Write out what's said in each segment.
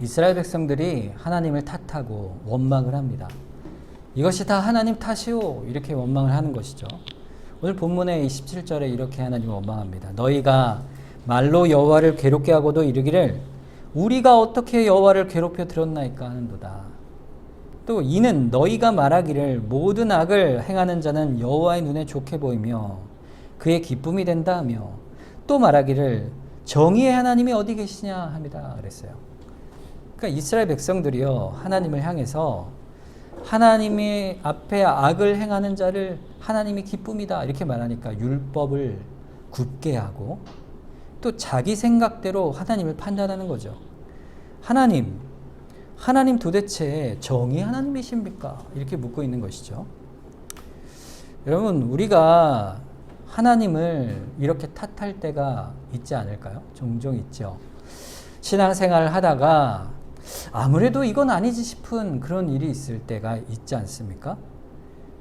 이스라엘 백성들이 하나님을 탓하고 원망을 합니다. 이것이 다 하나님 탓이오, 이렇게 원망을 하는 것이죠. 오늘 본문의 27절에 이렇게 하나님을 원망합니다. 너희가 말로 여호와를 괴롭게 하고도 이르기를 우리가 어떻게 여호와를 괴롭혀 들었나이까 하는도다. 또 이는 너희가 말하기를 모든 악을 행하는 자는 여호와의 눈에 좋게 보이며 그의 기쁨이 된다 하며 또 말하기를 정의의 하나님이 어디 계시냐 합니다. 그랬어요. 그러니까 이스라엘 백성들이요, 하나님을 향해서 하나님의 앞에 악을 행하는 자를 하나님이 기쁨이다 이렇게 말하니까 율법을 굳게 하고 또 자기 생각대로 하나님을 판단하는 거죠. 하나님 도대체 정의 하나님이십니까? 이렇게 묻고 있는 것이죠. 여러분, 우리가 하나님을 이렇게 탓할 때가 있지 않을까요? 종종 있죠. 신앙생활을 하다가 아무래도 이건 아니지 싶은 그런 일이 있을 때가 있지 않습니까?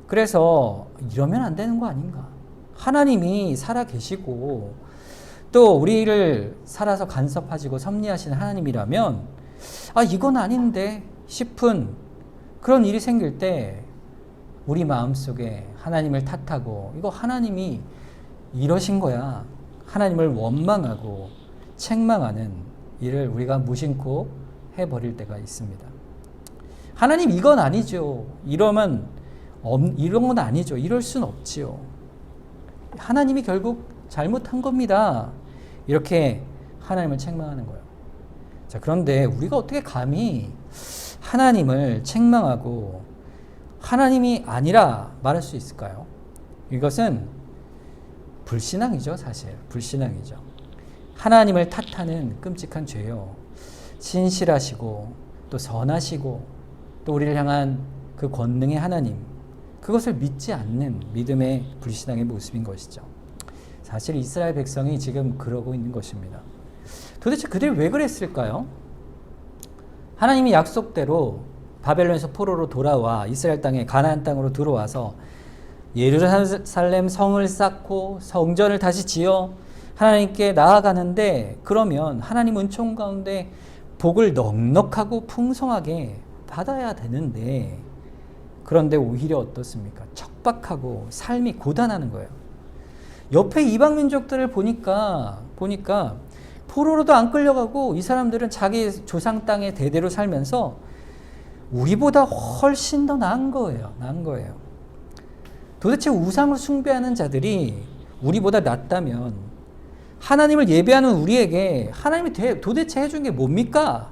그래서 이러면 안 되는 거 아닌가? 하나님이 살아 계시고 또 우리를 살아서 간섭하시고 섭리하시는 하나님이라면 이건 아닌데 싶은 그런 일이 생길 때 우리 마음속에 하나님을 탓하고 이거 하나님이 이러신 거야, 하나님을 원망하고 책망하는 일을 우리가 무심코 해버릴 때가 있습니다. 하나님 이건 아니죠. 이런 건 아니죠. 이럴 순 없지요. 하나님이 결국 잘못한 겁니다. 이렇게 하나님을 책망하는 거예요. 자, 그런데 우리가 어떻게 감히 하나님을 책망하고 하나님이 아니라 말할 수 있을까요? 이것은 불신앙이죠, 사실. 불신앙이죠. 하나님을 탓하는 끔찍한 죄요. 신실하시고 또 선하시고 또 우리를 향한 그 권능의 하나님, 그것을 믿지 않는 믿음의 불신앙의 모습인 것이죠. 사실 이스라엘 백성이 지금 그러고 있는 것입니다. 도대체 그들이 왜 그랬을까요? 하나님이 약속대로 바벨론에서 포로로 돌아와 이스라엘 땅에 가나안 땅으로 들어와서 예루살렘 성을 쌓고 성전을 다시 지어 하나님께 나아가는데, 그러면 하나님 은총 가운데 복을 넉넉하고 풍성하게 받아야 되는데, 그런데 오히려 어떻습니까? 척박하고 삶이 고단하는 거예요. 옆에 이방 민족들을 보니까 포로로도 안 끌려가고 이 사람들은 자기 조상 땅에 대대로 살면서 우리보다 훨씬 더 나은 거예요. 도대체 우상을 숭배하는 자들이 우리보다 낫다면 하나님을 예배하는 우리에게 하나님이 도대체 해준 게 뭡니까?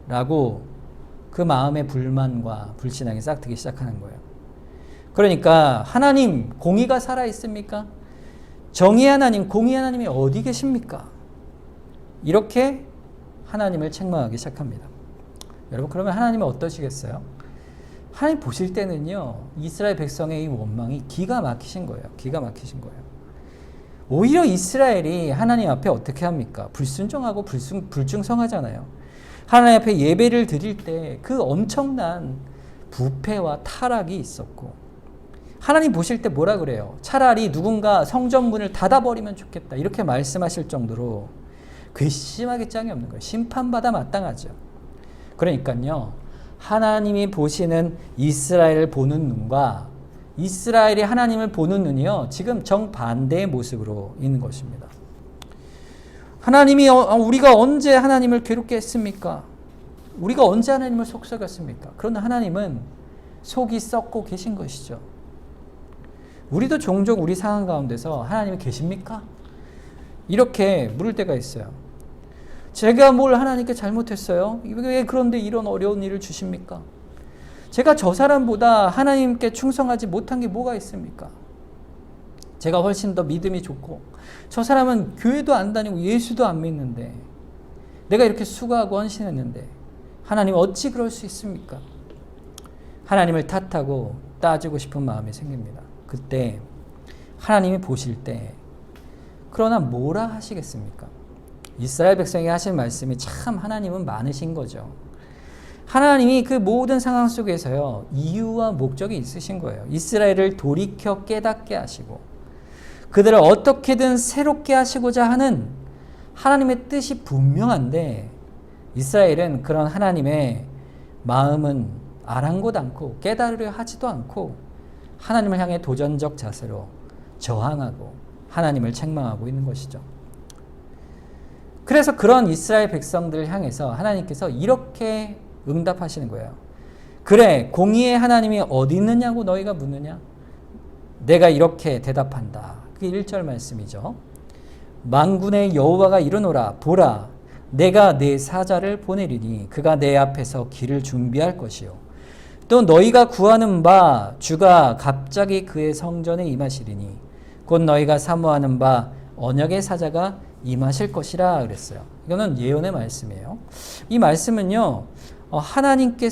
라고 그 마음의 불만과 불신앙이 싹트기 시작하는 거예요. 그러니까 하나님, 공의가 살아있습니까? 정의 하나님, 공의 하나님이 어디 계십니까? 이렇게 하나님을 책망하기 시작합니다. 여러분, 그러면 하나님은 어떠시겠어요? 하나님 보실 때는요, 이스라엘 백성의 이 원망이 기가 막히신 거예요. 오히려 이스라엘이 하나님 앞에 어떻게 합니까? 불순종하고 불충성하잖아요. 하나님 앞에 예배를 드릴 때 그 엄청난 부패와 타락이 있었고, 하나님 보실 때 뭐라 그래요? 차라리 누군가 성전문을 닫아버리면 좋겠다, 이렇게 말씀하실 정도로 괘씸하게 짱이 없는 거예요. 심판받아 마땅하죠. 그러니까요, 하나님이 보시는 이스라엘을 보는 눈과 이스라엘이 하나님을 보는 눈이요, 지금 정반대의 모습으로 있는 것입니다. 하나님이 우리가 언제 하나님을 괴롭게 했습니까? 우리가 언제 하나님을 속삭였습니까? 그러나 하나님은 속이 썩고 계신 것이죠. 우리도 종종 우리 상황 가운데서 하나님이 계십니까? 이렇게 물을 때가 있어요. 제가 뭘 하나님께 잘못했어요? 왜 그런데 이런 어려운 일을 주십니까? 제가 저 사람보다 하나님께 충성하지 못한 게 뭐가 있습니까? 제가 훨씬 더 믿음이 좋고 저 사람은 교회도 안 다니고 예수도 안 믿는데 내가 이렇게 수고하고 헌신했는데 하나님 어찌 그럴 수 있습니까? 하나님을 탓하고 따지고 싶은 마음이 생깁니다. 그때 하나님이 보실 때 그러나 뭐라 하시겠습니까? 이스라엘 백성이 하신 말씀이 참 하나님은 많으신 거죠. 하나님이 그 모든 상황 속에서요, 이유와 목적이 있으신 거예요. 이스라엘을 돌이켜 깨닫게 하시고 그들을 어떻게든 새롭게 하시고자 하는 하나님의 뜻이 분명한데 이스라엘은 그런 하나님의 마음은 아랑곳 않고 깨달으려 하지도 않고 하나님을 향해 도전적 자세로 저항하고 하나님을 책망하고 있는 것이죠. 그래서 그런 이스라엘 백성들을 향해서 하나님께서 이렇게 응답하시는 거예요. 그래, 공의의 하나님이 어디 있느냐고 너희가 묻느냐? 내가 이렇게 대답한다. 그게 1절 말씀이죠. 만군의 여호와가 이르노라. 보라, 내가 내 사자를 보내리니 그가 내 앞에서 길을 준비할 것이요. 또 너희가 구하는 바 주가 갑자기 그의 성전에 임하시리니 곧 너희가 사모하는 바 언약의 사자가 임하실 것이라 그랬어요. 이거는 예언의 말씀이에요. 이 말씀은요, 하나님께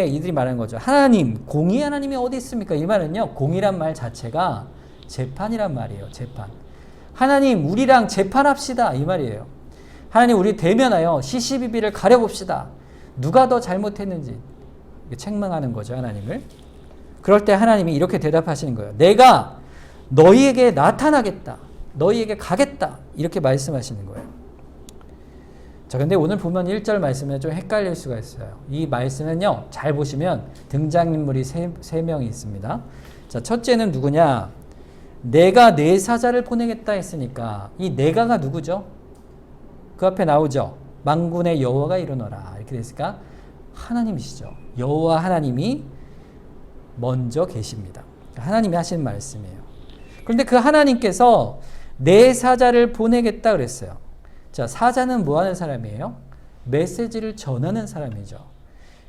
이들이 말하는 거죠. 하나님, 공의 하나님이 어디 있습니까? 이 말은요, 공의란 말 자체가 재판이란 말이에요. 재판. 하나님, 우리랑 재판합시다. 이 말이에요. 하나님, 우리 대면하여 시시비비를 가려봅시다. 누가 더 잘못했는지 책망하는 거죠, 하나님을. 그럴 때 하나님이 이렇게 대답하시는 거예요. 내가 너희에게 나타나겠다. 너희에게 가겠다. 이렇게 말씀하시는 거예요. 자, 근데 오늘 보면 1절 말씀에 좀 헷갈릴 수가 있어요. 이 말씀은요, 잘 보시면 등장인물이 세 명이 있습니다. 자, 첫째는 누구냐? 내가 내 사자를 보내겠다 했으니까 이 내가가 누구죠? 그 앞에 나오죠. 만군의 여호와가 이르노라. 이렇게 됐으니까 하나님이시죠. 여호와 하나님이 먼저 계십니다. 하나님이 하시는 말씀이에요. 그런데 그 하나님께서 내 사자를 보내겠다 그랬어요. 자, 사자는 뭐 하는 사람이에요? 메시지를 전하는 사람이죠.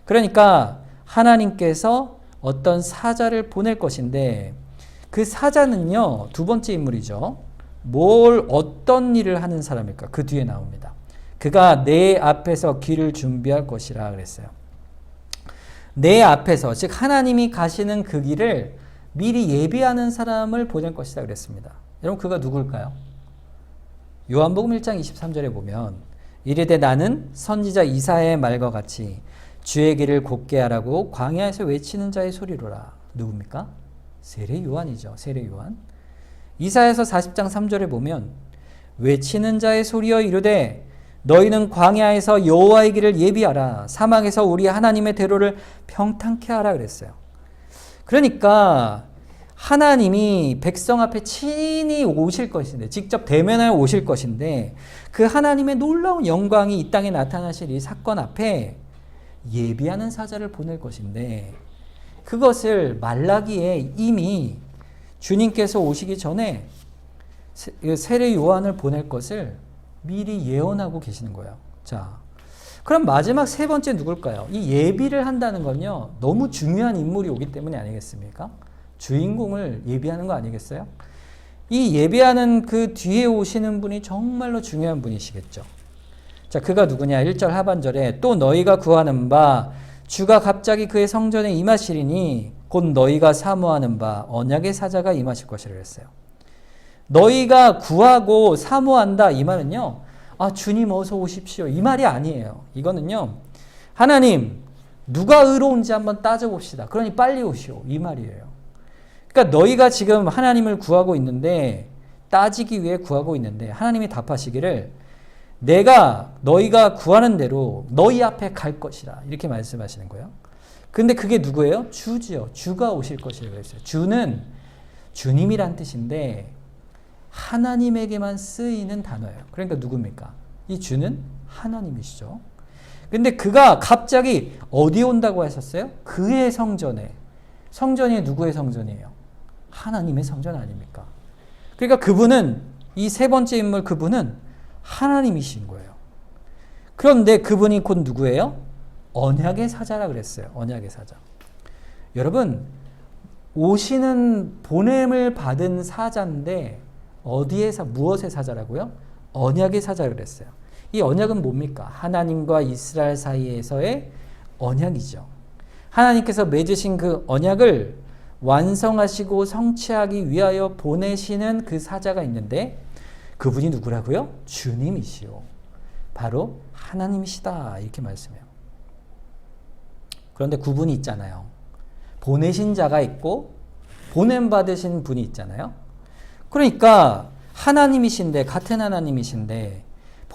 그러니까 하나님께서 어떤 사자를 보낼 것인데 그 사자는요, 두 번째 인물이죠. 어떤 일을 하는 사람일까? 그 뒤에 나옵니다. 그가 내 앞에서 길을 준비할 것이라 그랬어요. 내 앞에서, 즉 하나님이 가시는 그 길을 미리 예비하는 사람을 보낼 것이다 그랬습니다. 여러분, 그가 누굴까요? 요한복음 1장 23절에 보면 이르되 나는 선지자 이사야의 말과 같이 주의 길을 곧게 하라고 광야에서 외치는 자의 소리로라. 누굽니까? 세례 요한이죠. 세례 요한. 이사야서 40장 3절에 보면 외치는 자의 소리여 이르되 너희는 광야에서 여호와의 길을 예비하라. 사막에서 우리 하나님의 대로를 평탄케 하라 그랬어요. 그러니까 하나님이 백성 앞에 친히 오실 것인데, 직접 대면하여 오실 것인데, 그 하나님의 놀라운 영광이 이 땅에 나타나실 이 사건 앞에 예비하는 사자를 보낼 것인데, 그것을 말라기에 이미 주님께서 오시기 전에 세례 요한을 보낼 것을 미리 예언하고 계시는 거예요. 자, 그럼 마지막 세 번째 누굴까요? 이 예비를 한다는 건요, 너무 중요한 인물이 오기 때문에 아니겠습니까? 주인공을 예비하는 거 아니겠어요? 이 예비하는 그 뒤에 오시는 분이 정말로 중요한 분이시겠죠. 자, 그가 누구냐? 1절 하반절에 또 너희가 구하는 바 주가 갑자기 그의 성전에 임하시리니 곧 너희가 사모하는 바 언약의 사자가 임하실 것이라 그랬어요. 너희가 구하고 사모한다 이 말은요, 주님 어서 오십시오 이 말이 아니에요. 이거는요, 하나님 누가 의로운지 한번 따져봅시다. 그러니 빨리 오시오 이 말이에요. 그러니까 너희가 지금 하나님을 구하고 있는데, 따지기 위해 구하고 있는데 하나님이 답하시기를 내가 너희가 구하는 대로 너희 앞에 갈 것이라 이렇게 말씀하시는 거예요. 근데 그게 누구예요? 주지요. 주가 오실 것이라고 했어요. 주는 주님이란 뜻인데 하나님에게만 쓰이는 단어예요. 그러니까 누굽니까? 이 주는 하나님이시죠. 근데 그가 갑자기 어디 온다고 하셨어요? 그의 성전에. 성전이 누구의 성전이에요? 하나님의 성전 아닙니까? 그러니까 그분은, 이 세 번째 인물 그분은 하나님이신 거예요. 그런데 그분이 곧 누구예요? 언약의 사자라 그랬어요. 언약의 사자. 여러분, 오시는 보냄을 받은 사자인데 어디에서 무엇의 사자라고요? 언약의 사자라 그랬어요. 이 언약은 뭡니까? 하나님과 이스라엘 사이에서의 언약이죠. 하나님께서 맺으신 그 언약을 완성하시고 성취하기 위하여 보내시는 그 사자가 있는데 그분이 누구라고요? 주님이시오. 바로 하나님이시다 이렇게 말씀해요. 그런데 구분이 있잖아요. 보내신 자가 있고 보냄받으신 분이 있잖아요. 그러니까 하나님이신데, 같은 하나님이신데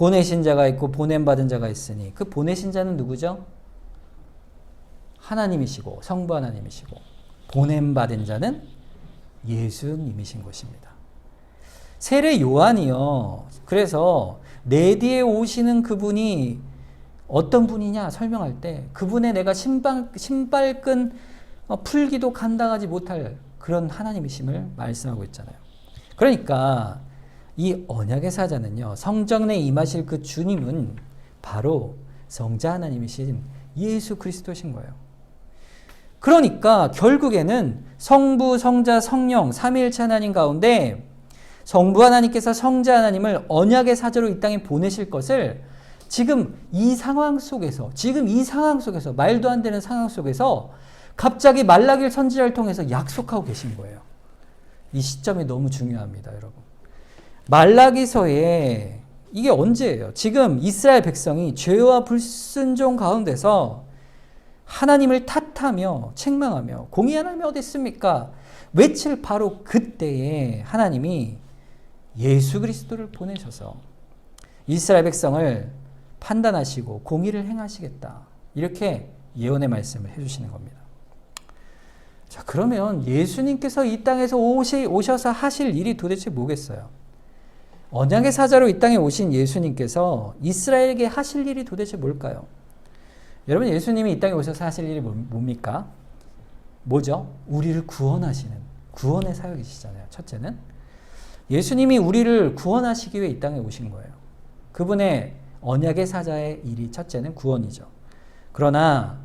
보내신 자가 있고 보냄받은 자가 있으니 그 보내신 자는 누구죠? 하나님이시고 성부 하나님이시고 보냄받은 자는 예수님이신 것입니다. 세례 요한이요. 그래서 내 뒤에 오시는 그분이 어떤 분이냐 설명할 때 그분의 내가 신발끈 풀기도 감당하지 못할 그런 하나님이심을 말씀하고 있잖아요. 그러니까 이 언약의 사자는요. 성전에 임하실 그 주님은 바로 성자 하나님이신 예수 그리스도신 거예요. 그러니까 결국에는 성부, 성자, 성령 삼위일체 하나님 가운데 성부 하나님께서 성자 하나님을 언약의 사자로 이 땅에 보내실 것을 지금 이 상황 속에서 말도 안 되는 상황 속에서 갑자기 말라기를 선지자를 통해서 약속하고 계신 거예요. 이 시점이 너무 중요합니다, 여러분. 말라기서에 이게 언제예요? 지금 이스라엘 백성이 죄와 불순종 가운데서 하나님을 탓하며 책망하며 공의 하나님이 어디 있습니까? 외칠 바로 그때에 하나님이 예수 그리스도를 보내셔서 이스라엘 백성을 판단하시고 공의를 행하시겠다. 이렇게 예언의 말씀을 해주시는 겁니다. 자, 그러면 예수님께서 이 땅에서 오셔서 하실 일이 도대체 뭐겠어요? 언약의 사자로 이 땅에 오신 예수님께서 이스라엘에게 하실 일이 도대체 뭘까요? 여러분, 예수님이 이 땅에 오셔서 하실 일이 뭡니까? 뭐죠? 우리를 구원하시는 구원의 사역이시잖아요. 첫째는 예수님이 우리를 구원하시기 위해 이 땅에 오신 거예요. 그분의 언약의 사자의 일이 첫째는 구원이죠. 그러나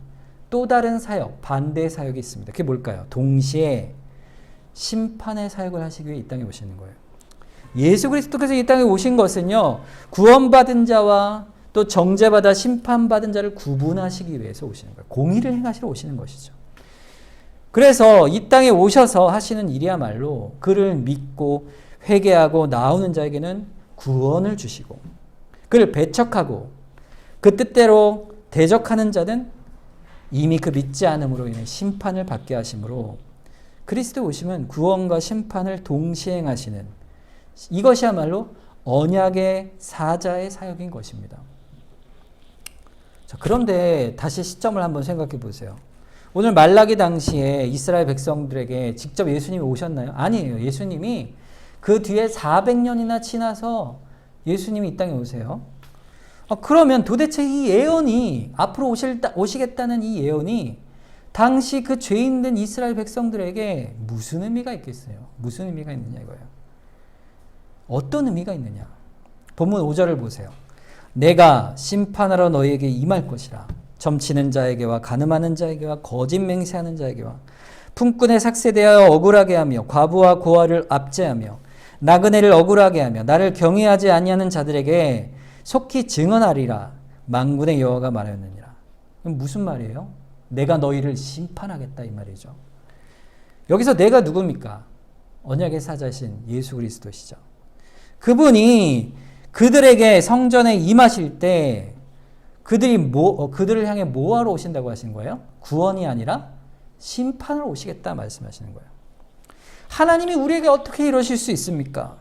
또 다른 사역, 반대의 사역이 있습니다. 그게 뭘까요? 동시에 심판의 사역을 하시기 위해 이 땅에 오시는 거예요. 예수 그리스도께서 이 땅에 오신 것은요, 구원받은 자와 또 정죄받아 심판받은 자를 구분하시기 위해서 오시는 거예요. 공의를 행하시러 오시는 것이죠. 그래서 이 땅에 오셔서 하시는 일이야말로 그를 믿고 회개하고 나오는 자에게는 구원을 주시고 그를 배척하고 그 뜻대로 대적하는 자는 이미 그 믿지 않음으로 인해 심판을 받게 하심으로 그리스도 오심은 구원과 심판을 동시에 행하시는 이것이야말로 언약의 사자의 사역인 것입니다. 자, 그런데 다시 시점을 한번 생각해 보세요. 오늘 말라기 당시에 이스라엘 백성들에게 직접 예수님이 오셨나요? 아니에요. 예수님이 그 뒤에 400년이나 지나서 예수님이 이 땅에 오세요. 그러면 도대체 이 예언이 앞으로 오시겠다는 이 예언이 당시 그 죄인된 이스라엘 백성들에게 무슨 의미가 있겠어요? 무슨 의미가 있느냐 이거예요. 어떤 의미가 있느냐? 본문 5절을 보세요. 내가 심판하러 너희에게 임할 것이라. 점치는 자에게와 간음하는 자에게와 거짓 맹세하는 자에게와 품꾼에 삭세되어 억울하게 하며 과부와 고아를 압제하며 나그네를 억울하게 하며 나를 경외하지 아니하는 자들에게 속히 증언하리라. 만군의 여호와가 말하였느니라. 무슨 말이에요? 내가 너희를 심판하겠다 이 말이죠. 여기서 내가 누굽니까? 언약의 사자신 예수 그리스도시죠. 그분이 그들에게 성전에 임하실 때 그들을 향해 뭐하러 오신다고 하신 거예요? 구원이 아니라 심판을 오시겠다 말씀하시는 거예요. 하나님이 우리에게 어떻게 이러실 수 있습니까?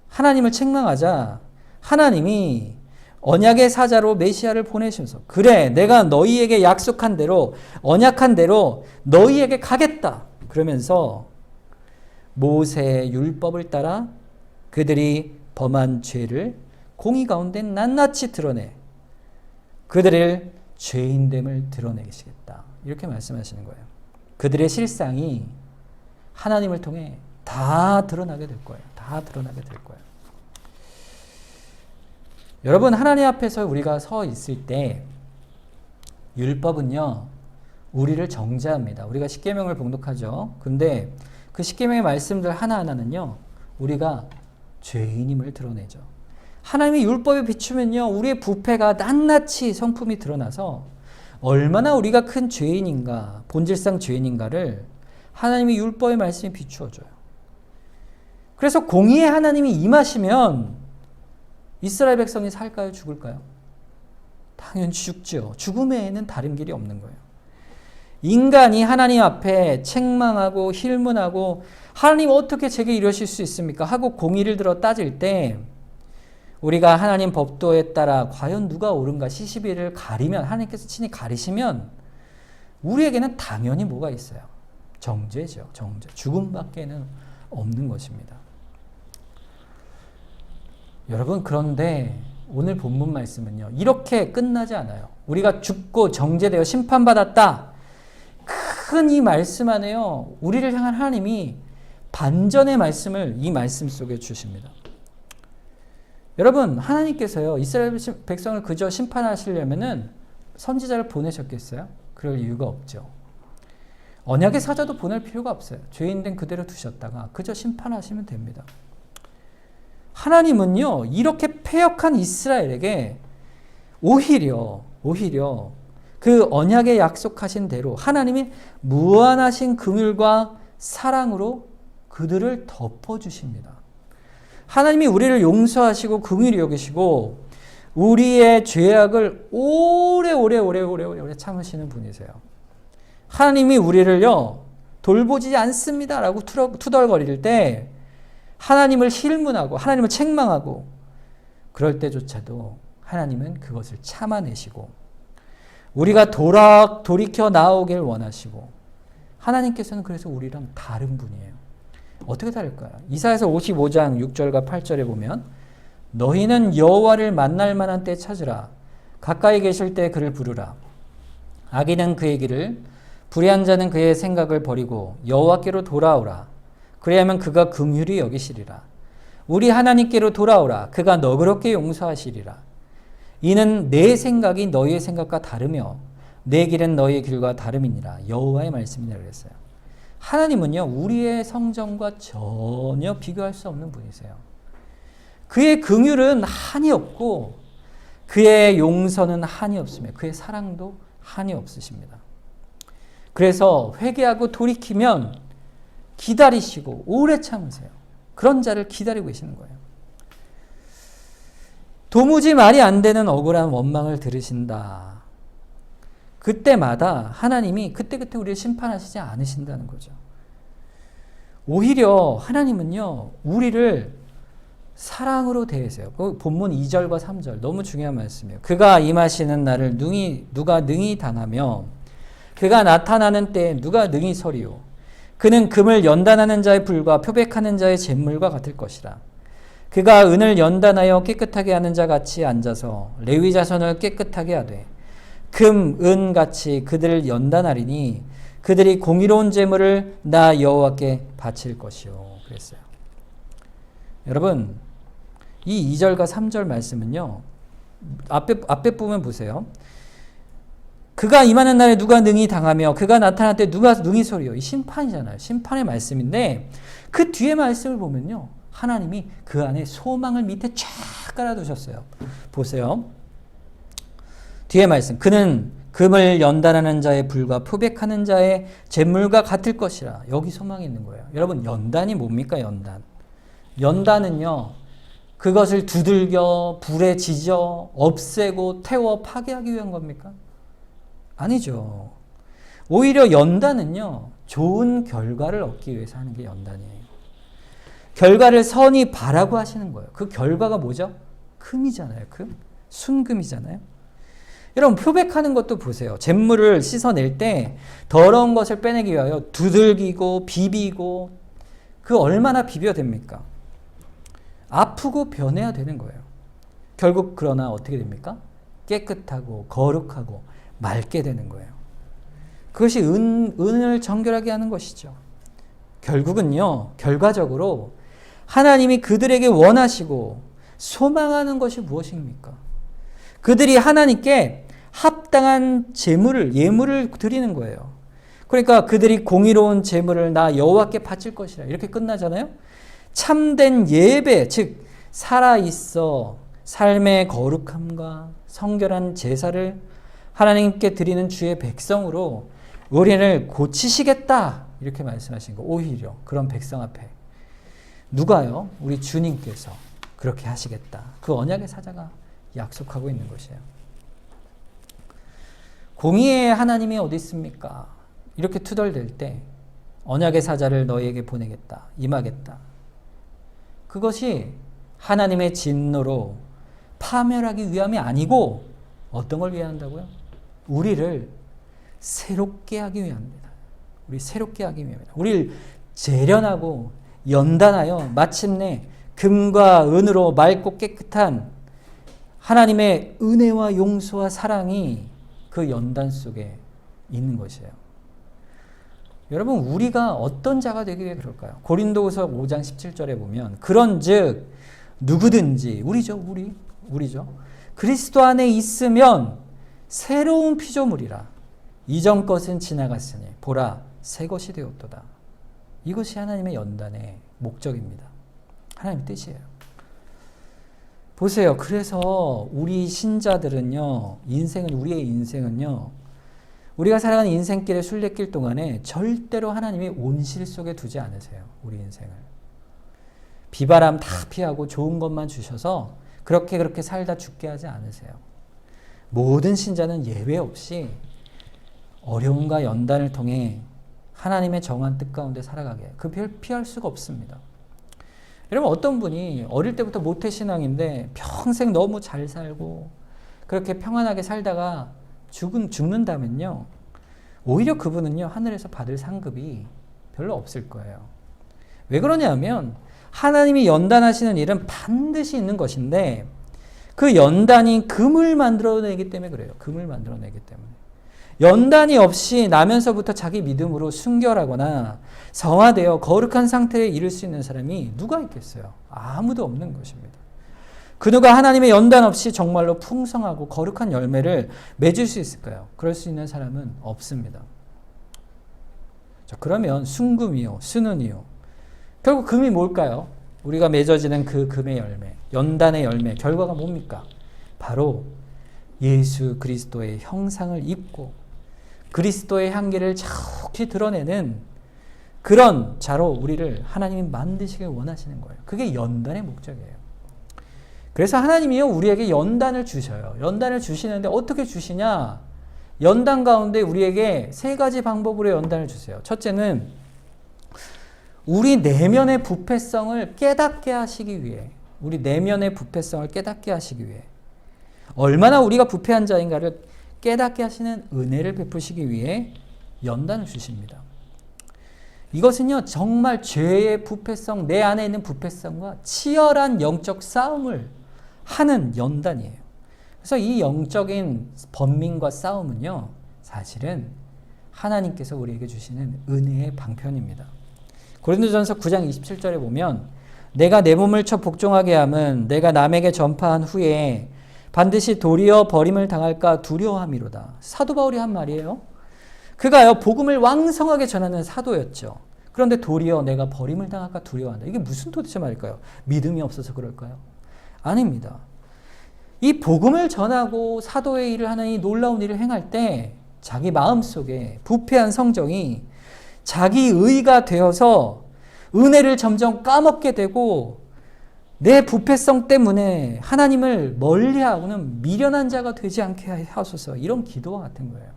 하나님을 책망하자 하나님이 언약의 사자로 메시아를 보내셔서 그래 내가 너희에게 약속한 대로 언약한 대로 너희에게 가겠다 그러면서 모세의 율법을 따라 그들이 범한 죄를 공의 가운데 낱낱이 드러내 그들을 죄인됨을 드러내시겠다 이렇게 말씀하시는 거예요. 그들의 실상이 하나님을 통해 다 드러나게 될 거예요. 다 드러나게 될 거예요. 여러분, 하나님 앞에서 우리가 서 있을 때 율법은요 우리를 정죄합니다. 우리가 십계명을 봉독하죠. 근데 그 십계명의 말씀들 하나하나는요 우리가 죄인임을 드러내죠. 하나님의 율법에 비추면요 우리의 부패가 낱낱이 성품이 드러나서 얼마나 우리가 큰 죄인인가 본질상 죄인인가를 하나님의 율법의 말씀이 비추어줘요. 그래서 공의의 하나님이 임하시면 이스라엘 백성이 살까요? 죽을까요? 당연히 죽죠. 죽음 외에는 다른 길이 없는 거예요. 인간이 하나님 앞에 책망하고 힐문하고 하나님 어떻게 제게 이러실 수 있습니까? 하고 공의를 들어 따질 때 우리가 하나님 법도에 따라 과연 누가 옳은가 시시비를 가리면, 하나님께서 친히 가리시면 우리에게는 당연히 뭐가 있어요? 정죄죠. 정죄. 죽음밖에는 없는 것입니다. 여러분, 그런데 오늘 본문 말씀은요, 이렇게 끝나지 않아요. 우리가 죽고 정죄되어 심판받았다. 큰 이 말씀 안에요, 우리를 향한 하나님이 반전의 말씀을 이 말씀 속에 주십니다. 여러분, 하나님께서요, 이스라엘 백성을 그저 심판하시려면은 선지자를 보내셨겠어요? 그럴 이유가 없죠. 언약의 사자도 보낼 필요가 없어요. 죄인된 그대로 두셨다가 그저 심판하시면 됩니다. 하나님은요, 이렇게 패역한 이스라엘에게 오히려 그 언약에 약속하신 대로 하나님이 무한하신 긍휼과 사랑으로 그들을 덮어주십니다. 하나님이 우리를 용서하시고 긍휼히 여기시고 우리의 죄악을 오래 참으시는 분이세요. 하나님이 우리를요, 돌보지 않습니다라고 투덜거릴 때 하나님을 실문하고 하나님을 책망하고 그럴 때조차도 하나님은 그것을 참아내시고 우리가 돌이켜 나오길 원하시고, 하나님께서는 그래서 우리랑 다른 분이에요. 어떻게 다를까요? 이사야서 55장 6절과 8절에 보면 너희는 여호와를 만날 만한 때 찾으라. 가까이 계실 때 그를 부르라. 악인은 그의 길을, 불의한 자는 그의 생각을 버리고 여호와께로 돌아오라. 그리하면 그가 긍휼히 여기시리라. 우리 하나님께로 돌아오라. 그가 너그럽게 용서하시리라. 이는 내 생각이 너희의 생각과 다르며 내 길은 너희의 길과 다름이니라. 여호와의 말씀이라 그랬어요. 하나님은요, 우리의 성정과 전혀 비교할 수 없는 분이세요. 그의 긍휼은 한이 없고 그의 용서는 한이 없으며 그의 사랑도 한이 없으십니다. 그래서 회개하고 돌이키면 기다리시고 오래 참으세요. 그런 자를 기다리고 계시는 거예요. 도무지 말이 안 되는 억울한 원망을 들으신다. 그때마다 하나님이 그때그때 우리를 심판하시지 않으신다는 거죠. 오히려 하나님은요, 우리를 사랑으로 대하세요. 그 본문 2절과 3절 너무 중요한 말씀이에요. 그가 임하시는 날을 누가 능히 당하며 그가 나타나는 때에 누가 능히 서리요. 그는 금을 연단하는 자의 불과 표백하는 자의 잿물과 같을 것이라. 그가 은을 연단하여 깨끗하게 하는 자 같이 앉아서 레위 자손을 깨끗하게 하되 금, 은 같이 그들을 연단하리니 그들이 공의로운 제물을 나 여호와께 바칠 것이요. 그랬어요. 여러분, 이 2절과 3절 말씀은요, 앞에 부분 보세요. 그가 임하는 날에 누가 능히 당하며 그가 나타날 때 누가 능히 서리요. 이 심판이잖아요. 심판의 말씀인데 그 뒤에 말씀을 보면요, 하나님이 그 안에 소망을 밑에 쫙 깔아두셨어요. 보세요. 뒤에 말씀. 그는 금을 연단하는 자의 불과 표백하는 자의 잿물과 같을 것이라. 여기 소망이 있는 거예요. 여러분, 연단이 뭡니까? 연단은요, 그것을 두들겨 불에 지져 없애고 태워 파괴하기 위한 겁니까? 아니죠. 오히려 연단은요, 좋은 결과를 얻기 위해서 하는 게 연단이에요. 결과를 선히 바라고 하시는 거예요. 그 결과가 뭐죠? 금이잖아요. 금. 순금이잖아요. 여러분, 표백하는 것도 보세요. 잿물을 씻어낼 때 더러운 것을 빼내기 위하여 두들기고 비비고, 그 얼마나 비벼야 됩니까? 아프고 변해야 되는 거예요. 결국 그러나 어떻게 됩니까? 깨끗하고 거룩하고 맑게 되는 거예요. 그것이 은을 정결하게 하는 것이죠. 결국은요, 결과적으로 하나님이 그들에게 원하시고 소망하는 것이 무엇입니까? 그들이 하나님께 합당한 예물을 드리는 거예요. 그러니까 그들이 공의로운 제물을 나 여호와께 바칠 것이라. 이렇게 끝나잖아요. 참된 예배, 즉 살아있어 삶의 거룩함과 성결한 제사를 하나님께 드리는 주의 백성으로 우리를 고치시겠다, 이렇게 말씀하신 거. 오히려 그런 백성 앞에 누가요? 우리 주님께서 그렇게 하시겠다. 그 언약의 사자가 약속하고 있는 것이에요. 공의의 하나님이 어디 있습니까? 이렇게 투덜댈 때 언약의 사자를 너희에게 보내겠다, 임하겠다. 그것이 하나님의 진노로 파멸하기 위함이 아니고 어떤 걸 위한다고요? 우리를 새롭게 하기 위함입니다. 우리 새롭게 하기 위함입니다. 우리를 재련하고 연단하여 마침내 금과 은으로 맑고 깨끗한 하나님의 은혜와 용서와 사랑이 그 연단 속에 있는 것이에요. 여러분, 우리가 어떤 자가 되기 위해 그럴까요? 고린도후서 5장 17절에 보면 그런즉 누구든지 우리죠. 그리스도 안에 있으면 새로운 피조물이라. 이전 것은 지나갔으니 보라 새 것이 되었도다. 이것이 하나님의 연단의 목적입니다. 하나님의 뜻이에요. 보세요. 그래서 우리 신자들은요, 우리의 인생은요, 우리가 살아가는 인생길의 순례길 동안에 절대로 하나님이 온실 속에 두지 않으세요. 우리 인생을. 비바람 다 피하고 좋은 것만 주셔서 그렇게 살다 죽게 하지 않으세요. 모든 신자는 예외 없이 어려움과 연단을 통해 하나님의 정한 뜻 가운데 살아가게. 그 피할 수가 없습니다. 여러분, 어떤 분이 어릴 때부터 모태신앙인데 평생 너무 잘 살고 그렇게 평안하게 살다가 죽는다면요, 오히려 그분은요, 하늘에서 받을 상급이 별로 없을 거예요. 왜 그러냐면 하나님이 연단하시는 일은 반드시 있는 것인데 그 연단이 금을 만들어내기 때문에 그래요. 금을 만들어내기 때문에. 연단이 없이 나면서부터 자기 믿음으로 순결하거나 성화되어 거룩한 상태에 이를 수 있는 사람이 누가 있겠어요? 아무도 없는 것입니다. 그 누가 하나님의 연단 없이 정말로 풍성하고 거룩한 열매를 맺을 수 있을까요? 그럴 수 있는 사람은 없습니다. 자, 그러면 순금이요, 순은이요. 결국 금이 뭘까요? 우리가 맺어지는 그 금의 열매, 연단의 열매, 결과가 뭡니까? 바로 예수 그리스도의 형상을 입고 그리스도의 향기를 자욱히 드러내는 그런 자로 우리를 하나님이 만드시길 원하시는 거예요. 그게 연단의 목적이에요. 그래서 하나님이요, 우리에게 연단을 주셔요. 연단을 주시는데 어떻게 주시냐? 연단 가운데 우리에게 세 가지 방법으로 연단을 주세요. 첫째는 우리 내면의 부패성을 깨닫게 하시기 위해, 우리 내면의 부패성을 깨닫게 하시기 위해, 얼마나 우리가 부패한 자인가를 깨닫게 하시는 은혜를 베푸시기 위해 연단을 주십니다. 이것은요, 정말 죄의 부패성, 내 안에 있는 부패성과 치열한 영적 싸움을 하는 연단이에요. 그래서 이 영적인 번민과 싸움은요, 사실은 하나님께서 우리에게 주시는 은혜의 방편입니다. 고린도전서 9장 27절에 보면 내가 내 몸을 쳐 복종하게 함은 내가 남에게 전파한 후에 반드시 도리어 버림을 당할까 두려워함이로다. 사도 바울이 한 말이에요. 그가요, 복음을 왕성하게 전하는 사도였죠. 그런데 도리어 내가 버림을 당할까 두려워한다. 이게 무슨 도대체 말일까요? 믿음이 없어서 그럴까요? 아닙니다. 이 복음을 전하고 사도의 일을 하는 이 놀라운 일을 행할 때 자기 마음속에 부패한 성정이 자기 의가 되어서 은혜를 점점 까먹게 되고 내 부패성 때문에 하나님을 멀리하고는 미련한 자가 되지 않게 하소서, 이런 기도와 같은 거예요.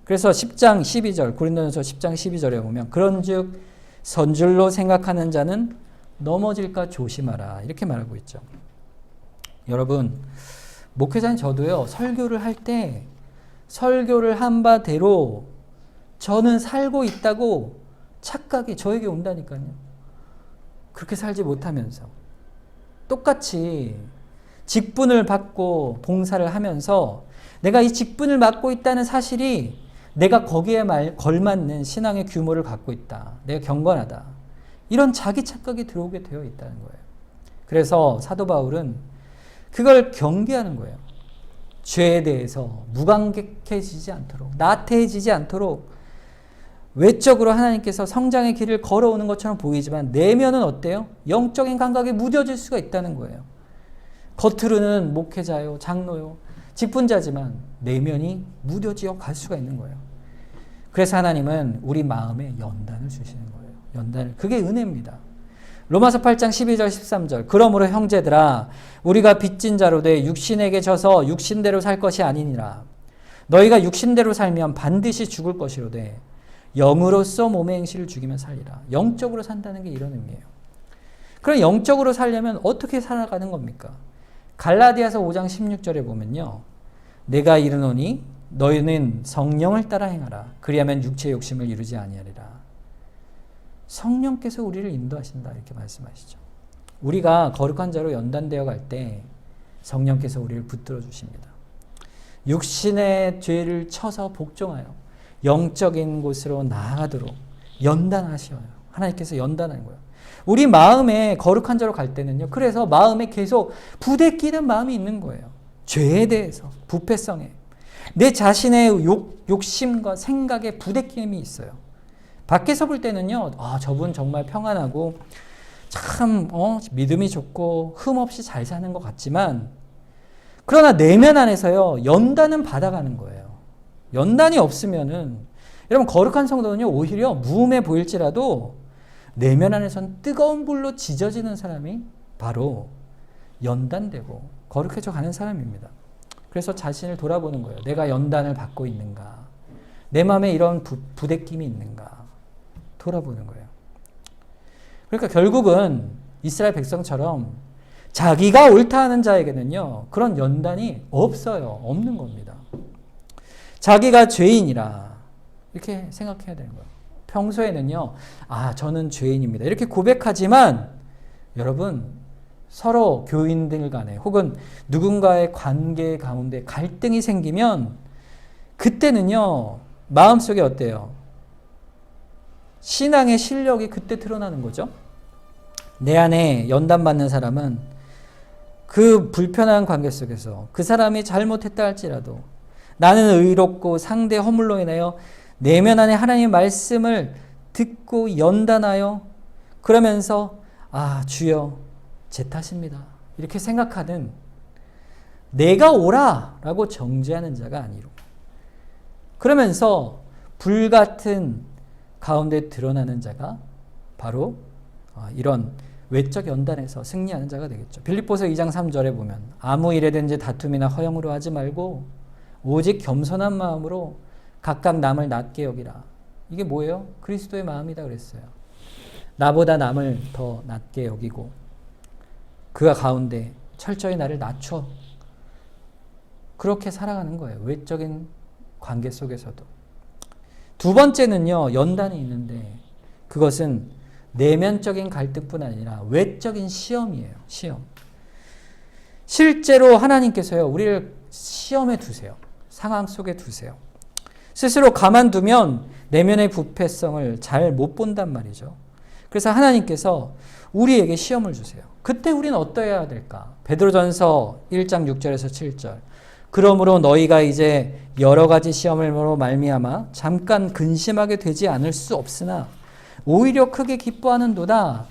그래서 10장 12절, 고린도전서 10장 12절에 보면 그런즉 선줄로 생각하는 자는 넘어질까 조심하라, 이렇게 말하고 있죠. 여러분, 목회자인 저도요, 설교를 할 때 설교를 한 바대로 저는 살고 있다고 착각이 저에게 온다니까요. 그렇게 살지 못하면서 똑같이 직분을 받고 봉사를 하면서 내가 이 직분을 맡고 있다는 사실이 내가 거기에 걸맞는 신앙의 규모를 갖고 있다, 내가 경건하다, 이런 자기 착각이 들어오게 되어 있다는 거예요. 그래서 사도 바울은 그걸 경계하는 거예요. 죄에 대해서 무감각해지지 않도록, 나태해지지 않도록, 외적으로 하나님께서 성장의 길을 걸어오는 것처럼 보이지만 내면은 어때요? 영적인 감각이 무뎌질 수가 있다는 거예요. 겉으로는 목회자요, 장로요, 직분자지만 내면이 무뎌지어 갈 수가 있는 거예요. 그래서 하나님은 우리 마음에 연단을 주시는 거예요. 연단을. 그게 은혜입니다. 로마서 8장 12절 13절 그러므로 형제들아 우리가 빚진 자로 돼 육신에게 져서 육신대로 살 것이 아니니라. 너희가 육신대로 살면 반드시 죽을 것이로되 영으로서 몸의 행실을 죽이면 살리라. 영적으로 산다는 게 이런 의미예요. 그럼 영적으로 살려면 어떻게 살아가는 겁니까? 갈라디아서 5장 16절에 보면요. 내가 이르노니 너희는 성령을 따라 행하라. 그리하면 육체의 욕심을 이루지 아니하리라. 성령께서 우리를 인도하신다 이렇게 말씀하시죠. 우리가 거룩한 자로 연단되어 갈 때 성령께서 우리를 붙들어 주십니다. 육신의 죄를 쳐서 복종하여 영적인 곳으로 나아가도록 연단하셔요. 하나님께서 연단하는 거예요. 우리 마음에 거룩한 자로 갈 때는요. 그래서 마음에 계속 부대끼는 마음이 있는 거예요. 죄에 대해서, 부패성에. 내 자신의 욕심과 생각에 부대낌이 있어요. 밖에서 볼 때는요. 저분 정말 평안하고 참 믿음이 좋고 흠없이 잘 사는 것 같지만 그러나 내면 안에서요. 연단은 받아가는 거예요. 연단이 없으면은 여러분 거룩한 성도는요. 오히려 무음해 보일지라도 내면 안에서는 뜨거운 불로 지져지는 사람이 바로 연단되고 거룩해져 가는 사람입니다. 그래서 자신을 돌아보는 거예요. 내가 연단을 받고 있는가? 내 마음에 이런 부대낌이 있는가? 돌아보는 거예요. 그러니까 결국은 이스라엘 백성처럼 자기가 옳다 하는 자에게는요. 그런 연단이 없어요. 없는 겁니다. 자기가 죄인이라 이렇게 생각해야 되는 거예요. 평소에는요. 저는 죄인입니다. 이렇게 고백하지만 여러분 서로 교인들 간에 혹은 누군가의 관계 가운데 갈등이 생기면 그때는요. 마음속에 어때요? 신앙의 실력이 그때 드러나는 거죠. 내 안에 연단받는 사람은 그 불편한 관계 속에서 그 사람이 잘못했다 할지라도 나는 의롭고 상대 허물로 인하여 내면 안에 하나님의 말씀을 듣고 연단하여 그러면서 주여 제 탓입니다. 이렇게 생각하는 내가 옳아라고 정죄하는 자가 아니로 그러면서 불같은 가운데 드러나는 자가 바로 이런 외적 연단에서 승리하는 자가 되겠죠. 빌립보서 2장 3절에 보면 아무 일에든지 다툼이나 허영으로 하지 말고 오직 겸손한 마음으로 각각 남을 낮게 여기라. 이게 뭐예요? 그리스도의 마음이다 그랬어요. 나보다 남을 더 낮게 여기고 그가 가운데 철저히 나를 낮춰 그렇게 살아가는 거예요. 외적인 관계 속에서도. 두 번째는요. 연단이 있는데 그것은 내면적인 갈등뿐 아니라 외적인 시험이에요. 시험. 실제로 하나님께서요. 우리를 시험에 두세요. 상황 속에 두세요. 스스로 가만두면 내면의 부패성을 잘 못 본단 말이죠. 그래서 하나님께서 우리에게 시험을 주세요. 그때 우리는 어떠해야 될까? 베드로전서 1장 6절에서 7절. 그러므로 너희가 이제 여러 가지 시험으로 말미암아 잠깐 근심하게 되지 않을 수 없으나 오히려 크게 기뻐하는도다.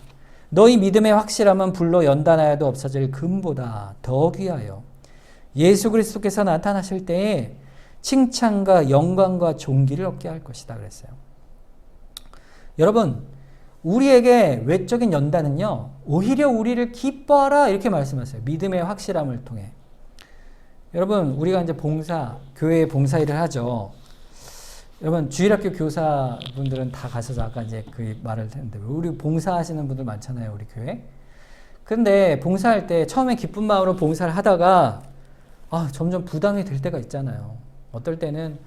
너희 믿음의 확실함은 불로 연단하여도 없어질 금보다 더 귀하여 예수 그리스도께서 나타나실 때에 칭찬과 영광과 존귀를 얻게 할 것이다 그랬어요. 여러분 우리에게 외적인 연단은요 오히려 우리를 기뻐하라 이렇게 말씀하세요. 믿음의 확실함을 통해. 여러분 우리가 이제 교회에 봉사 일을 하죠. 여러분 주일학교 교사분들은 다 가셔서 아까 이제 그 말을 했는데 우리 봉사하시는 분들 많잖아요 우리 교회. 근데 봉사할 때 처음에 기쁜 마음으로 봉사를 하다가 점점 부담이 될 때가 있잖아요. 어떨 때는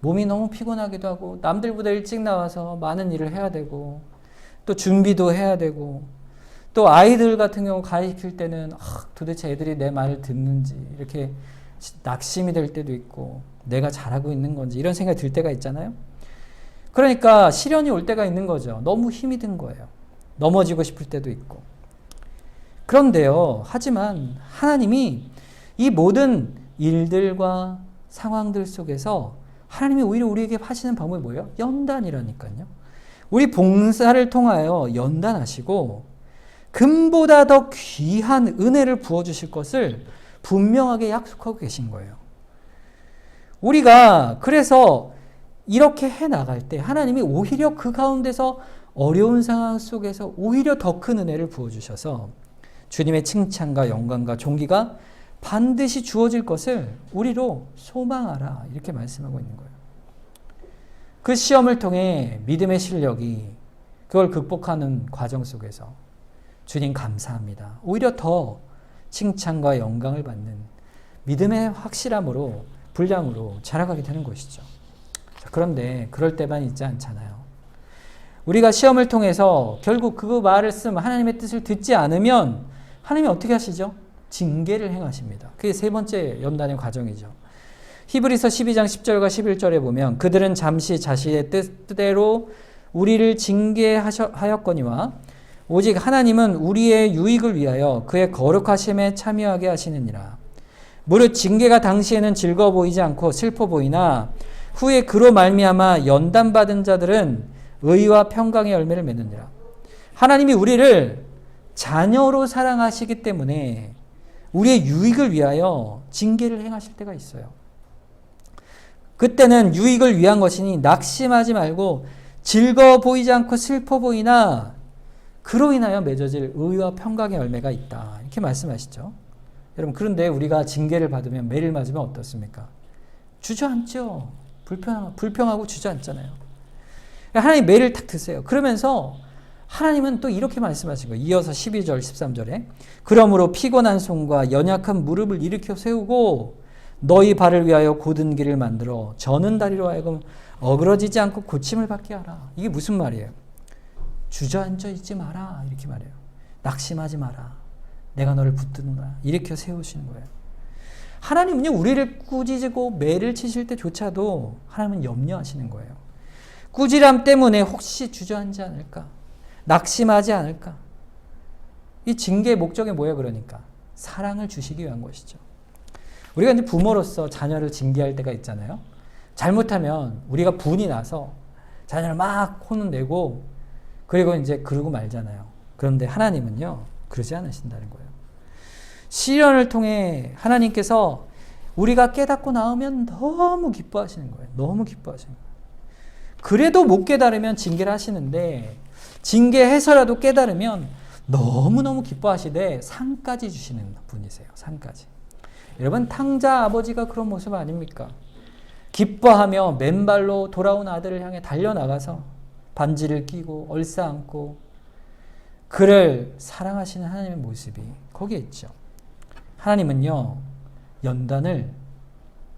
몸이 너무 피곤하기도 하고 남들보다 일찍 나와서 많은 일을 해야 되고 또 준비도 해야 되고 또 아이들 같은 경우 가르칠 때는 도대체 애들이 내 말을 듣는지 이렇게 낙심이 될 때도 있고 내가 잘하고 있는 건지 이런 생각이 들 때가 있잖아요. 그러니까 시련이 올 때가 있는 거죠. 너무 힘이 든 거예요. 넘어지고 싶을 때도 있고. 그런데요. 하지만 하나님이 이 모든 일들과 상황들 속에서 하나님이 오히려 우리에게 하시는 방법이 뭐예요? 연단이라니까요. 우리 봉사를 통하여 연단하시고 금보다 더 귀한 은혜를 부어주실 것을 분명하게 약속하고 계신 거예요. 우리가 그래서 이렇게 해나갈 때 하나님이 오히려 그 가운데서 어려운 상황 속에서 오히려 더 큰 은혜를 부어주셔서 주님의 칭찬과 영광과 존귀가 반드시 주어질 것을 우리로 소망하라 이렇게 말씀하고 있는 거예요. 그 시험을 통해 믿음의 실력이 그걸 극복하는 과정 속에서 주님 감사합니다. 오히려 더 칭찬과 영광을 받는 믿음의 확실함으로 분량으로 자라가게 되는 것이죠. 그런데 그럴 때만 있지 않잖아요. 우리가 시험을 통해서 결국 그 말씀 하나님의 뜻을 듣지 않으면 하나님이 어떻게 하시죠? 징계를 행하십니다. 그게 세 번째 연단의 과정이죠. 히브리서 12장 10절과 11절에 보면 그들은 잠시 자신의 뜻대로 우리를 징계하였거니와 오직 하나님은 우리의 유익을 위하여 그의 거룩하심에 참여하게 하시느니라. 무릇 징계가 당시에는 즐거워 보이지 않고 슬퍼 보이나 후에 그로 말미암아 연단받은 자들은 의와 평강의 열매를 맺느니라. 하나님이 우리를 자녀로 사랑하시기 때문에 우리의 유익을 위하여 징계를 행하실 때가 있어요. 그때는 유익을 위한 것이니 낙심하지 말고 즐거워 보이지 않고 슬퍼 보이나 그로 인하여 맺어질 의와 평강의 열매가 있다. 이렇게 말씀하시죠. 여러분, 그런데 우리가 징계를 받으면 매를 맞으면 어떻습니까? 주저앉죠. 불평하고 주저앉잖아요. 하나님 매를 탁 드세요. 그러면서 하나님은 또 이렇게 말씀하신 거예요. 이어서 12절 13절에 그러므로 피곤한 손과 연약한 무릎을 일으켜 세우고 너희 발을 위하여 곧은 길을 만들어 저는 다리로 하여금 어그러지지 않고 고침을 받게 하라. 이게 무슨 말이에요? 주저앉아 있지 마라. 이렇게 말해요. 낙심하지 마라. 내가 너를 붙든다. 일으켜 세우시는 거예요. 하나님은요, 우리를 꾸짖고 매를 치실 때조차도 하나님은 염려하시는 거예요. 꾸지람 때문에 혹시 주저앉지 않을까? 낙심하지 않을까? 이 징계의 목적이 뭐예요, 그러니까? 사랑을 주시기 위한 것이죠. 우리가 이제 부모로서 자녀를 징계할 때가 있잖아요. 잘못하면 우리가 분이 나서 자녀를 막 혼을 내고 그리고 이제 그러고 말잖아요. 그런데 하나님은요, 그러지 않으신다는 거예요. 시련을 통해 하나님께서 우리가 깨닫고 나오면 너무 기뻐하시는 거예요. 너무 기뻐하시는 거예요. 그래도 못 깨달으면 징계를 하시는데 징계해서라도 깨달으면 너무너무 기뻐하시되 상까지 주시는 분이세요. 상까지. 여러분, 탕자 아버지가 그런 모습 아닙니까? 기뻐하며 맨발로 돌아온 아들을 향해 달려나가서 반지를 끼고 얼싸안고 그를 사랑하시는 하나님의 모습이 거기에 있죠. 하나님은요, 연단을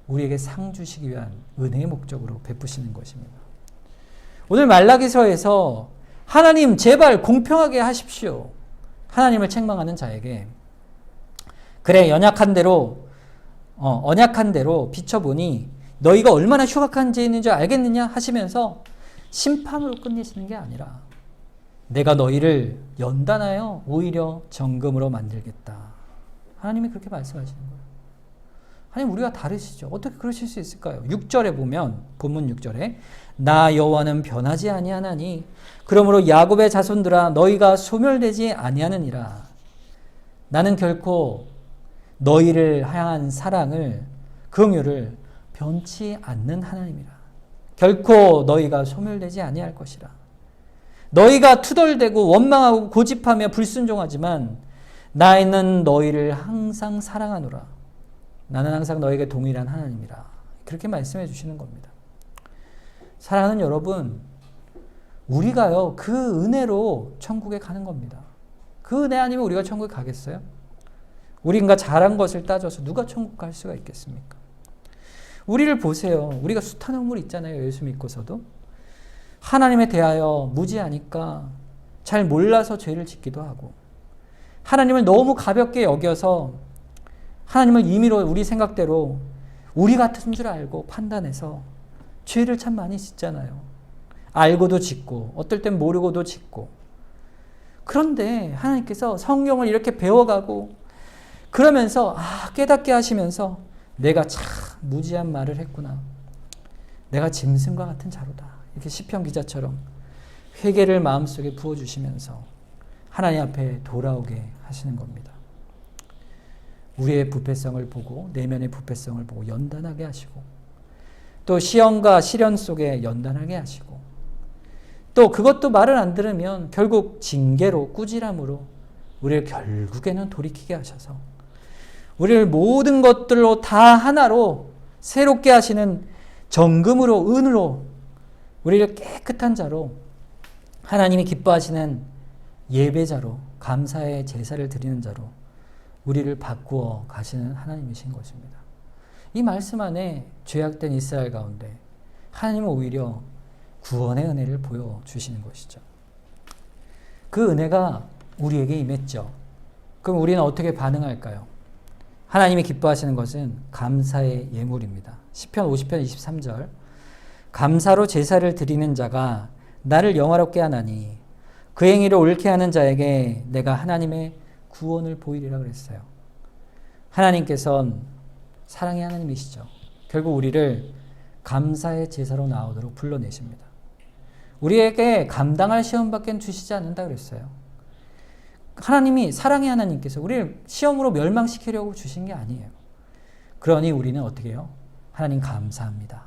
우리에게 상 주시기 위한 은혜의 목적으로 베푸시는 것입니다. 오늘 말라기서에서 하나님 제발 공평하게 하십시오. 하나님을 책망하는 자에게 그래 언약한 대로 비춰보니 너희가 얼마나 흉악한 죄인인 줄 알겠느냐 하시면서 심판으로 끝내시는 게 아니라 내가 너희를 연단하여 오히려 정금으로 만들겠다. 하나님이 그렇게 말씀하시는 거예요. 하나님 우리가 다르시죠. 어떻게 그러실 수 있을까요? 6절에 보면 본문 6절에 나 여호와는 변하지 아니하나니 그러므로 야곱의 자손들아 너희가 소멸되지 아니하느니라. 나는 결코 너희를 향한 사랑을 긍휼을 변치 않는 하나님이라. 결코 너희가 소멸되지 아니할 것이라. 너희가 투덜대고 원망하고 고집하며 불순종하지만 나는 너희를 항상 사랑하노라. 나는 항상 너에게 동일한 하나님이라. 그렇게 말씀해 주시는 겁니다. 사랑하는 여러분, 우리가요 그 은혜로 천국에 가는 겁니다. 그 은혜 아니면 우리가 천국에 가겠어요? 우리가 잘한 것을 따져서 누가 천국 갈 수가 있겠습니까? 우리를 보세요. 우리가 숱한 허물 있잖아요. 예수 믿고서도. 하나님에 대하여 무지하니까 잘 몰라서 죄를 짓기도 하고 하나님을 너무 가볍게 여겨서 하나님을 임의로 우리 생각대로 우리 같은 줄 알고 판단해서 죄를 참 많이 짓잖아요. 알고도 짓고 어떨 땐 모르고도 짓고. 그런데 하나님께서 성경을 이렇게 배워가고 그러면서 깨닫게 하시면서 내가 참 무지한 말을 했구나. 내가 짐승과 같은 자로다. 이렇게 시편 기자처럼 회개를 마음속에 부어주시면서 하나님 앞에 돌아오게 하시는 겁니다. 우리의 부패성을 보고 내면의 부패성을 보고 연단하게 하시고 또 시험과 시련 속에 연단하게 하시고 또 그것도 말을 안 들으면 결국 징계로 꾸지람으로 우리를 결국에는 돌이키게 하셔서 우리를 모든 것들로 다 하나로 새롭게 하시는 정금으로 은으로 우리를 깨끗한 자로 하나님이 기뻐하시는 예배자로 감사의 제사를 드리는 자로 우리를 바꾸어 가시는 하나님이신 것입니다. 이 말씀 안에 죄악된 이스라엘 가운데 하나님은 오히려 구원의 은혜를 보여주시는 것이죠. 그 은혜가 우리에게 임했죠. 그럼 우리는 어떻게 반응할까요? 하나님이 기뻐하시는 것은 감사의 예물입니다. 시편 50편 23절 감사로 제사를 드리는 자가 나를 영화롭게 하나니 그 행위를 옳게 하는 자에게 내가 하나님의 구원을 보이리라 그랬어요. 하나님께서는 사랑의 하나님이시죠. 결국 우리를 감사의 제사로 나오도록 불러내십니다. 우리에게 감당할 시험밖에 주시지 않는다 그랬어요. 하나님이 사랑의 하나님께서 우리를 시험으로 멸망시키려고 주신 게 아니에요. 그러니 우리는 어떻게 해요? 하나님 감사합니다.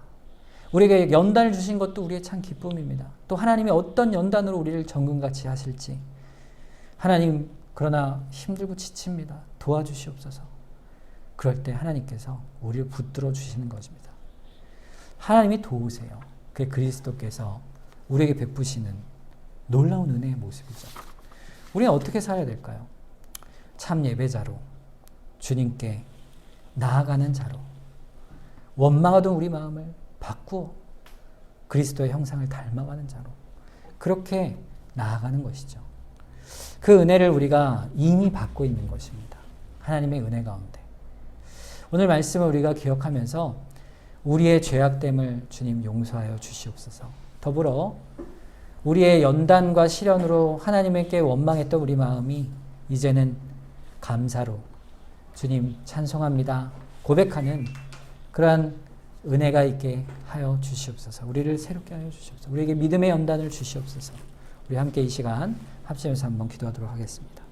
우리에게 연단을 주신 것도 우리의 참 기쁨입니다. 또 하나님이 어떤 연단으로 우리를 정금같이 하실지 하나님 그러나 힘들고 지칩니다. 도와주시옵소서. 그럴 때 하나님께서 우리를 붙들어 주시는 것입니다. 하나님이 도우세요. 그게 그리스도께서 우리에게 베푸시는 놀라운 은혜의 모습이죠. 우리는 어떻게 살아야 될까요? 참 예배자로 주님께 나아가는 자로 원망하던 우리 마음을 바꾸어 그리스도의 형상을 닮아가는 자로 그렇게 나아가는 것이죠. 그 은혜를 우리가 이미 받고 있는 것입니다. 하나님의 은혜 가운데. 오늘 말씀을 우리가 기억하면서 우리의 죄악됨을 주님 용서하여 주시옵소서. 더불어 우리의 연단과 시련으로 하나님께 원망했던 우리 마음이 이제는 감사로 주님 찬송합니다 고백하는 그러한 은혜가 있게 하여 주시옵소서. 우리를 새롭게 하여 주시옵소서. 우리에게 믿음의 연단을 주시옵소서. 우리 함께 이 시간 합심해서 한번 기도하도록 하겠습니다.